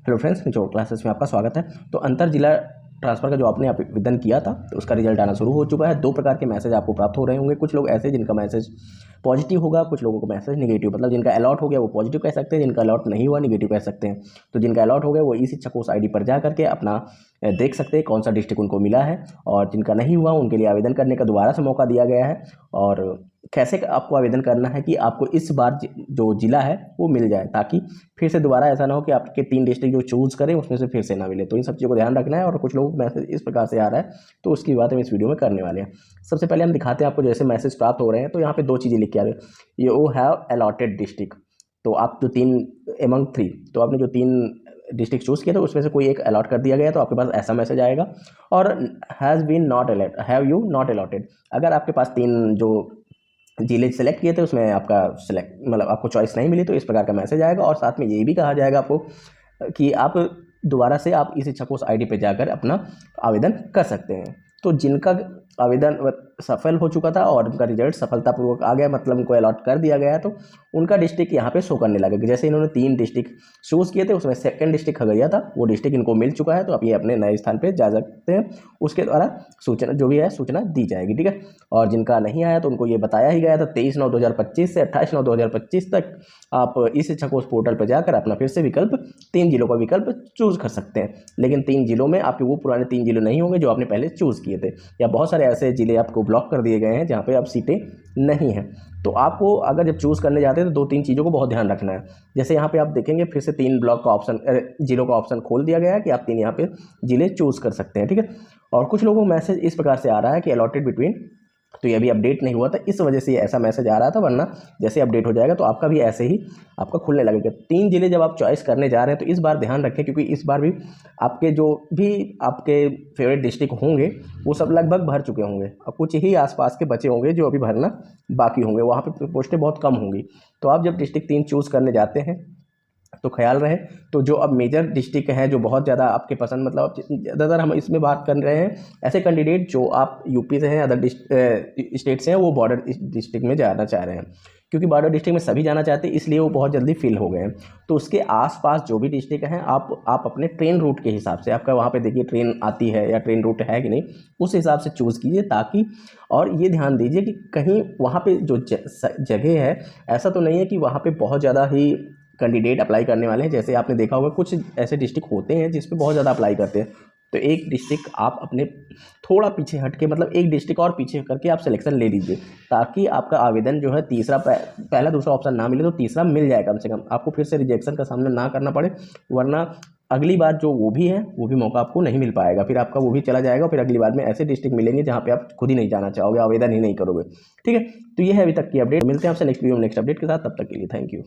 Hello friends, निचोड़ classes में आपका स्वागत है। तो अंतर जिला ट्रांसफ़र का जो आपने आवेदन किया था तो उसका रिजल्ट आना शुरू हो चुका है। दो प्रकार के मैसेज आपको प्राप्त हो रहे होंगे। कुछ लोग ऐसे जिनका मैसेज पॉजिटिव होगा, कुछ लोगों को मैसेज नेगेटिव, मतलब जिनका अलॉट हो गया वो पॉजिटिव कह सकते हैं, जिनका अलॉट नहीं हुआ नेगेटिव कह सकते हैं। तो जिनका अलॉट हो गया वो ई शिक्षा कोष ID पर जा करके अपना देख सकते हैं कौन सा डिस्ट्रिक्ट उनको मिला है, और जिनका नहीं हुआ उनके लिए आवेदन करने का दोबारा से मौका दिया गया है। और कैसे आपको आवेदन करना है कि आपको इस बार जो जिला है वो मिल जाए, ताकि फिर से दोबारा ऐसा ना हो कि आपके 3 डिस्ट्रिक्ट जो चूज़ करें उसमें से फिर से ना मिले। तो इन सब चीज़ों को ध्यान रखना है। और कुछ लोगों को मैसेज इस प्रकार से आ रहा है तो उसकी बात हम इस वीडियो में करने वाले हैं। सबसे पहले हम दिखाते हैं आपको जैसे मैसेज प्राप्त हो रहे हैं। तो यहाँ पे 2 चीज़ें लिख के आ रही है, यू हैव अलॉटेड डिस्ट्रिक्ट। तो आप जो 3 एमंग 3, तो आपने जो 3 डिस्ट्रिक्ट चूज़ किया तो उसमें से कोई एक अलॉट कर दिया गया तो आपके पास ऐसा मैसेज आएगा। और has been not allot, have you not allotted, अगर आपके पास 3 जो जिले सेलेक्ट किए थे उसमें आपका सेलेक्ट मतलब आपको चॉइस नहीं मिली तो इस प्रकार का मैसेज आएगा। और साथ में ये भी कहा जाएगा आपको कि आप दोबारा से आप ई शिक्षा कोष ID पे जाकर अपना आवेदन कर सकते हैं। तो जिनका आवेदन सफल हो चुका था और उनका रिजल्ट सफलतापूर्वक आ गया, मतलब उनको अलॉट कर दिया गया, तो उनका डिस्ट्रिक्ट यहाँ पे शो करने लगेगा। जैसे इन्होंने 3 डिस्ट्रिक्ट चूज़ किए थे उसमें सेकंड डिस्ट्रिक्ट खगड़िया था, वो डिस्ट्रिक्ट इनको मिल चुका है। तो आप ये अपने नए स्थान पे जा सकते हैं, उसके द्वारा सूचना जो भी है सूचना दी जाएगी, ठीक है। और जिनका नहीं आया तो उनको ये बताया ही गया था 23/9/2025 से 28/9/2025 तक आप ई शिक्षा कोष पोर्टल पर जाकर अपना फिर से विकल्प 3 जिलों का विकल्प चूज़ कर सकते हैं। लेकिन 3 जिलों में आपके वो पुराने 3 जिले नहीं होंगे जो आपने पहले चूज़ किए थे, या बहुत सारे ऐसे जिले आपको ब्लॉक कर दिए गए हैं जहाँ पे अब सीटें नहीं हैं। तो आपको अगर जब चूज़ करने जाते हैं तो 2-3 चीज़ों को बहुत ध्यान रखना है। जैसे यहाँ पे आप देखेंगे फिर से 3 ब्लॉक का ऑप्शन, जिलों का ऑप्शन खोल दिया गया है कि आप 3 यहाँ पे जिले चूज़ कर सकते हैं, ठीक है। और कुछ लोगों को मैसेज इस प्रकार से आ रहा है कि अलॉटेड बिटवीन, तो ये अभी अपडेट नहीं हुआ था इस वजह से ऐसा मैसेज आ रहा था, वरना जैसे अपडेट हो जाएगा तो आपका भी ऐसे ही आपका खुलने लगेगा। 3 जिले जब आप चॉइस करने जा रहे हैं तो इस बार ध्यान रखें, क्योंकि इस बार भी आपके जो भी आपके फेवरेट डिस्ट्रिक्ट होंगे वो सब लगभग भर चुके होंगे और कुछ ही आसपास के बचे होंगे जो अभी भरना बाकी होंगे, वहाँ पे पोस्टें बहुत कम होंगी। तो आप जब डिस्ट्रिक्ट 3 चूज़ करने जाते हैं तो ख्याल रहे। तो जो अब मेजर डिस्ट्रिक्ट हैं जो बहुत ज़्यादा आपके पसंद, मतलब ज़्यादातर हम इसमें बात कर रहे हैं ऐसे कैंडिडेट जो आप यूपी से हैं, अदर स्टेट से हैं, वो बॉर्डर डिस्ट्रिक्ट में जाना चाह रहे हैं, क्योंकि बॉर्डर डिस्ट्रिक्ट में सभी जाना चाहते हैं इसलिए वो बहुत जल्दी फिल हो गए हैं। तो उसके आसपास जो भी डिस्ट्रिक्ट हैं आप अपने ट्रेन रूट के हिसाब से, आपका वहाँ पे देखिए ट्रेन आती है या ट्रेन रूट है कि नहीं, उस हिसाब से चूज़ कीजिए, ताकि और ये ध्यान दीजिए कि कहीं वहाँ पे जो जगह है ऐसा तो नहीं है कि वहाँ पे बहुत ज़्यादा ही कैंडिडेट अप्लाई करने वाले हैं। जैसे आपने देखा होगा कुछ ऐसे डिस्ट्रिक्ट होते हैं जिस पे बहुत ज़्यादा अप्लाई करते हैं, तो एक डिस्ट्रिक्ट आप अपने थोड़ा पीछे हट के, मतलब एक डिस्ट्रिक्ट और पीछे करके आप सिलेक्शन ले लीजिए, ताकि आपका आवेदन जो है तीसरा पहला दूसरा ऑप्शन ना मिले तो तीसरा मिल जाए कम से कम, आपको फिर से रिजेक्शन का सामना ना करना पड़े, वरना अगली बार जो वो भी मौका आपको नहीं मिल पाएगा, फिर आपका वो भी चला जाएगा। फिर अगली बार में ऐसे डिस्ट्रिक्ट मिलेंगे जहाँ पे आप खुद ही नहीं जाना चाहोगे, आवेदन ही नहीं करोगे, ठीक है। तो ये है अभी तक की अपडेट। मिलते हैं आपसे नेक्स्ट वीडियो में नेक्स्ट अपडेट के साथ, तब तक के लिए थैंक यू।